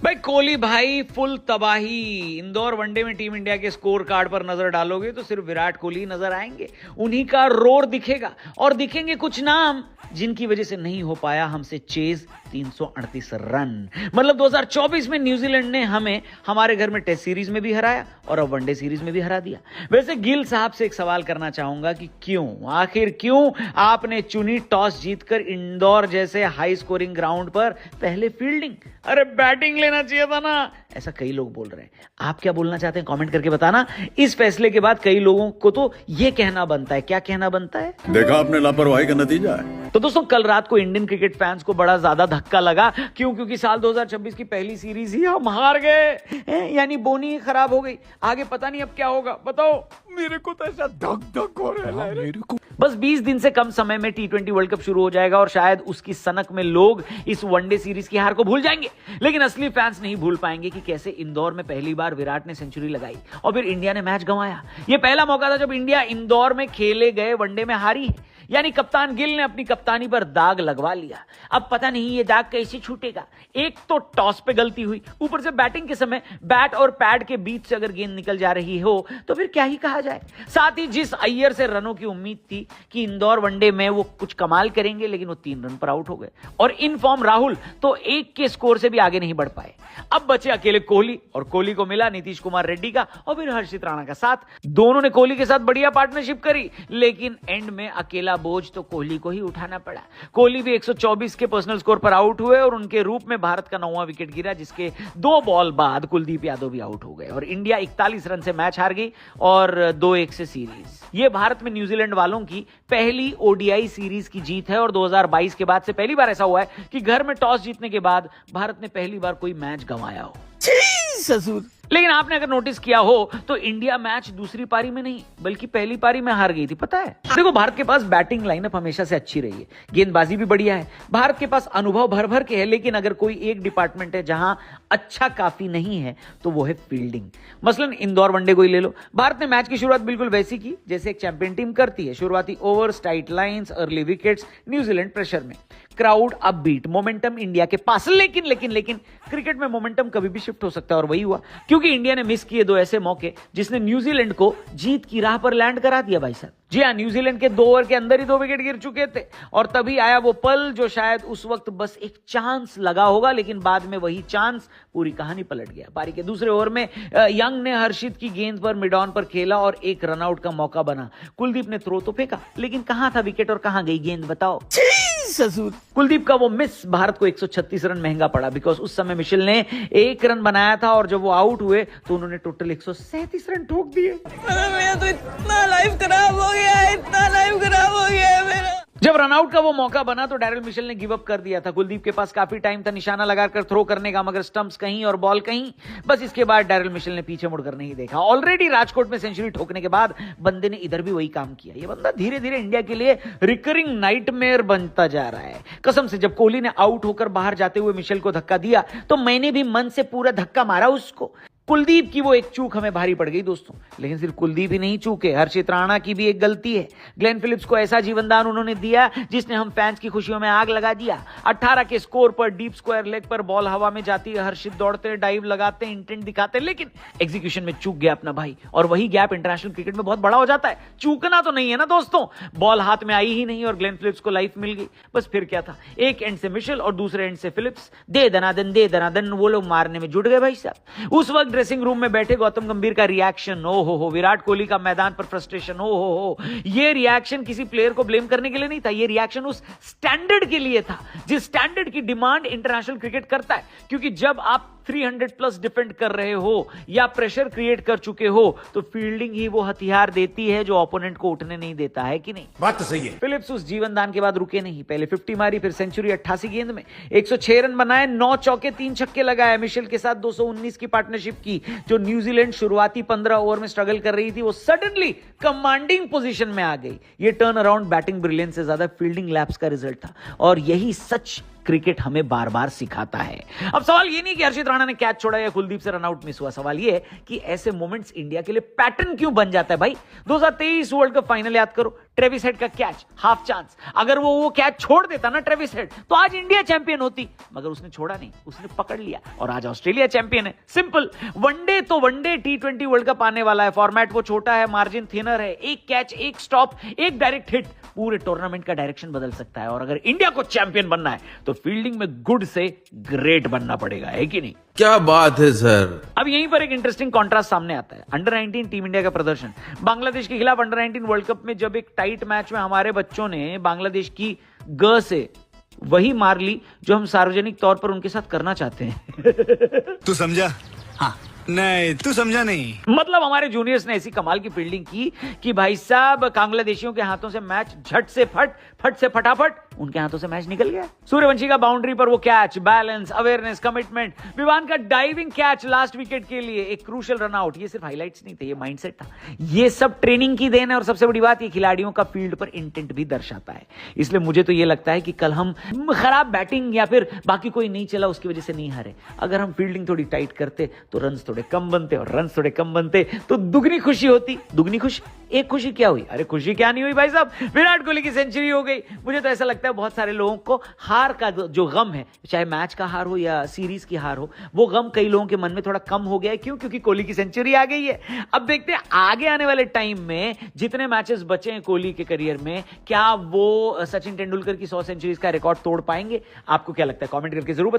भाई कोहली भाई फुल तबाही। इंदौर वनडे में टीम इंडिया के स्कोर कार्ड पर नजर डालोगे तो सिर्फ विराट कोहली नजर आएंगे। उन्हीं का रोर दिखेगा और दिखेंगे कुछ नाम जिनकी वजह से नहीं हो पाया हमसे चेज 338 रन। मतलब 2024 में न्यूजीलैंड ने हमें हमारे घर में टेस्ट सीरीज में भी हराया और अब वनडे सीरीज में भी हरा दिया। वैसे गिल साहब से एक सवाल करना चाहूंगा कि आखिर क्यों आपने चुनी टॉस जीतकर इंदौर जैसे हाई स्कोरिंग ग्राउंड पर पहले फील्डिंग? अरे बैटिंग लेना चाहिए था ना। ऐसा कई लोग बोल रहे हैं। आप क्या बोलना चाहते हैं कमेंट करके बताना। इस फैसले के बाद कई लोगों को तो यह कहना बनता है, क्या कहना बनता है? देखा आपने लापरवाही का नतीजा है। तो दोस्तों कल रात को इंडियन क्रिकेट फैंस को बड़ा ज्यादा धक्का लगा। क्योंकि साल 2026 की पहली सीरीज ही हम हार गए, यानी बोनी ही खराब हो गई। आगे पता नहीं अब क्या होगा। बताओ, मेरे को तो ऐसा धक धक हो रहा है। मेरे को बस 20 दिन से कम समय में T20 वर्ल्ड कप शुरू हो जाएगा और शायद उसकी सनक में लोग इस वनडे सीरीज की हार को भूल जाएंगे। लेकिन असली फैंस नहीं भूल पाएंगे कि कैसे इंदौर में पहली बार विराट ने सेंचुरी लगाई और फिर इंडिया ने मैच गंवाया। यह पहला मौका था जब इंडिया इंदौर में खेले गए वनडे में हारी, यानी कप्तान गिल ने अपनी कप्तानी पर दाग लगवा लिया। अब पता नहीं ये दाग कैसे छूटेगा। एक तो टॉस पे गलती हुई, ऊपर से बैटिंग के समय बैट और पैड के बीच से अगर गेंद निकल जा रही हो तो फिर क्या ही कहा जाए। साथ ही जिस अय्यर से रनों की उम्मीद थी कि इंदौर वनडे में वो कुछ कमाल करेंगे, लेकिन वो 3 रन पर आउट हो गए। और इन फॉर्म राहुल तो 1 के स्कोर से भी आगे नहीं बढ़ पाए। अब बचे अकेले कोहली और कोहली को मिला नीतीश कुमार रेड्डी का और फिर हर्षित राणा का साथ। दोनों ने कोहली के साथ बढ़िया पार्टनरशिप करी, लेकिन एंड में अकेला बोझ तो कोहली को ही उठाना पड़ा। कोहली भी 124 के पर्सनल स्कोर पर आउट हुए और उनके रूप में भारत का 9वां विकेट गिरा, जिसके 2 बॉल बाद कुलदीप यादव भी आउट हो गए और इंडिया 41 रन से मैच हार गई और 2-1 से सीरीज। यह भारत में न्यूजीलैंड वालों की पहली ओडीआई सीरीज की जीत है और 2022 के बाद से पहली बार ऐसा हुआ है कि घर में टॉस जीतने के बाद भारत ने पहली बार कोई मैच गंवाया हो। ससुर। लेकिन आपने अगर नोटिस किया हो तो इंडिया मैच दूसरी पारी में नहीं बल्कि पहली पारी में हार गई थी, पता है? देखो, भारत के पास बैटिंग लाइनअप हमेशा से अच्छी रही है, गेंदबाजी भी बढ़िया है, भारत के पास अनुभव भर भर के है। लेकिन अगर कोई एक डिपार्टमेंट है जहां अच्छा काफी नहीं है तो वो है फील्डिंग। मसलन इंदौर वनडे को ही ले लो। भारत ने मैच की शुरुआत बिल्कुल वैसी की जैसे एक चैंपियन टीम करती है। शुरुआती overs, tight lines, early wickets, New Zealand pressure में, क्राउड अपबीट, मोमेंटम इंडिया के पास। लेकिन क्रिकेट में मोमेंटम कभी भी शिफ्ट हो सकता है और वही हुआ, क्योंकि इंडिया ने मिस किए 2 ऐसे मौके जिसने न्यूजीलैंड को जीत की राह पर लैंड करा दिया। भाई साहब, जी हां, न्यूजीलैंड के 2 ओवर के अंदर ही 2 विकेट गिर चुके थे और तभी आया वो पल जो शायद उस वक्त बस एक चांस लगा होगा, लेकिन बाद में वही चांस पूरी कहानी पलट गया। पारी के दूसरे ओवर में यंग ने हर्षित की गेंद पर मिड ऑन पर खेला और एक रनआउट का मौका बना। कुलदीप ने थ्रो तो फेंका, लेकिन कहां था विकेट और कहां गई गेंद, बताओ? ससुर। कुलदीप का वो मिस भारत को 136 रन महंगा पड़ा, बिकॉज उस समय मिशेल ने 1 रन बनाया था और जब वो आउट हुए तो उन्होंने टोटल 137 रन ठोक दिए। मेरा तो इतना लाइफ खराब हो गया है, इतना लाइफ खराब हो गया है मेरा। जब रनआउट का वो मौका बना तो डैरिल मिशेल ने गिव अप कर दिया था। कुलदीप के पास काफी टाइम था निशाना लगाकर थ्रो करने का, मगर स्टंप्स कहीं और बॉल कहीं। बस इसके बाद डैरिल मिशेल ने पीछे मुड़कर नहीं देखा। ऑलरेडी राजकोट में सेंचुरी ठोकने के बाद बंदे ने इधर भी वही काम किया। ये बंदा धीरे धीरे इंडिया के लिए रिकरिंग नाइटमेयर बनता जा रहा है। कसम से, जब कोहली ने आउट होकर बाहर जाते हुए मिशेल को धक्का दिया तो मैंने भी मन से पूरा धक्का मारा उसको। कुलदीप की वो एक चूक हमें भारी पड़ गई दोस्तों। लेकिन सिर्फ कुलदीप ही नहीं चूके, हर्षित राणा की भी एक गलती है। ग्लेन फिलिप्स को ऐसा जीवनदान उन्होंने दिया जिसने हम फैंस की खुशियों में आग लगा दिया। 18 के स्कोर पर डीप स्क्वायर लेग पर बॉल हवा में जाती है, हर्षित दौड़ते, डाइव लगाते, इंटेंट दिखाते, लेकिन एग्जीक्यूशन में चूक गया अपना भाई। और वही गैप इंटरनेशनल क्रिकेट में बहुत बड़ा हो जाता है। चूकना तो नहीं है ना दोस्तों, बॉल हाथ में आई ही नहीं और ग्लेन फिलिप्स को लाइफ मिल गई। बस फिर क्या था, एक एंड से मिशेल और दूसरे एंड से फिलिप्स, दे दनादन वो लोग मारने में जुट गए भाई साहब। उस वक्त ड्रेसिंग रूम में बैठे गौतम गंभीर का रिएक्शन, ओ हो, विराट कोहली का मैदान पर फ्रस्ट्रेशन, ओ हो, ये रिएक्शन किसी प्लेयर को ब्लेम करने के लिए नहीं था। ये रिएक्शन उस स्टैंडर्ड के लिए था जिस स्टैंडर्ड की डिमांड इंटरनेशनल क्रिकेट करता है। क्योंकि जब आप 300 प्लस डिफेंड कर रहे हो या प्रेशर क्रिएट कर चुके हो तो फील्डिंग ही वो हथियार देती है जो ओपोनेंट को उठने नहीं देता है, कि नहीं? बात तो सही है। फिलिप्स उस जीवनदान के बाद रुके नहीं। पहले 50 मारी, फिर सेंचुरी 88 गेंद में, 106 रन बनाए, 9 चौके 3 छक्के लगाए। मिशेल के साथ 219 की पार्टनरशिप की। जो न्यूजीलैंड शुरुआती 15 ओवर में स्ट्रगल कर रही थी वो सडनली कमांडिंग पोजीशन में आ गई। ये टर्न अराउंड बैटिंग ब्रिलियंस से ज्यादा फील्डिंग लैप्स का रिजल्ट था और यही सच क्रिकेट हमें बार बार सिखाता है। अब सवाल ये नहीं कि हर्षित राणा ने कैच छोड़ा या कुलदीप से रनआउट मिस हुआ, सवाल ये है कि ऐसे मोमेंट्स इंडिया के लिए पैटर्न क्यों बन जाता है भाई। 2023 वर्ल्ड कप फाइनल याद करो, ट्रेविस हेड का कैच, हाफ चांस, अगर वो कैच छोड़ देता ना ट्रेविस हेड तो आज इंडिया चैंपियन होती, मगर उसने छोड़ा नहीं, उसने पकड़ लिया और आज ऑस्ट्रेलिया चैंपियन है। सिंपल। वनडे तो वनडे, T20 वर्ल्ड कप आने वाला है, फॉर्मेट वो छोटा है, मार्जिन थिनर है, एक कैच, एक स्टॉप, एक डायरेक्ट हिट पूरे टूर्नामेंट का डायरेक्शन बदल सकता है। और अगर इंडिया को चैंपियन बनना है तो फील्डिंग में गुड से ग्रेट बनना पड़ेगा, है कि नहीं? क्या बात है सर। अब यहीं पर एक इंटरेस्टिंग कॉन्ट्रास्ट सामने आता है। अंडर 19 टीम इंडिया का प्रदर्शन बांग्लादेश के खिलाफ अंडर 19 वर्ल्ड कप में जब एक टाइट मैच में हमारे बच्चों ने बांग्लादेश की ग से वही मार ली जो हम सार्वजनिक तौर पर उनके साथ करना चाहते हैं। तू समझा? हाँ। नहीं, तू समझा नहीं। मतलब हमारे जूनियर्स ने ऐसी कमाल की फील्डिंग की कि भाई साहब बांग्लादेशियों के हाथों से मैच झट से फट से फटाफट उनके हाथों से मैच निकल गया। सूर्यवंशी का बाउंड्री पर वो catch, balance, awareness, commitment, Vivaan का डाइविंग कैच लास्ट विकेट के लिए, एक क्रूशियल रनआउट, ये सिर्फ हाइलाइट्स नहीं थे, ये माइंडसेट था। ये सब ट्रेनिंग की देन है और सबसे बड़ी बात ये खिलाड़ियों का फील्ड पर इंटेंट भी दर्शाता है। इसलिए मुझे तो ये लगता है कि कल हम खराब बैटिंग या फिर बाकी कोई नहीं चला उसकी वजह से नहीं हारे। अगर हम फील्डिंग थोड़ी टाइट करते तो रन्स थोड़े कम बनते और रन्स थोड़े कम बनते तो दुगनी खुशी होती। दुगनी खुशी, एक खुशी क्या हुई? अरे खुशी क्या नहीं हुई भाई साहब, विराट कोहली की सेंचुरी हो गई। मुझे तो ऐसा लगता है बहुत सारे लोगों को हार का जो गम है, चाहे मैच का हार हो या सीरीज की हार हो, वो गम कई लोगों के मन में थोड़ा कम हो गया है। क्यों? क्योंकि कोहली की सेंचुरी आ गई है। अब देखते हैं आगे आने वाले टाइम में जितने मैचेस बचे हैं कोहली के करियर में, क्या वो सचिन तेंदुलकर की 100 सेंचुरीज का रिकॉर्ड तोड़ पाएंगे? आपको क्या लगता है? कमेंट करके जरूर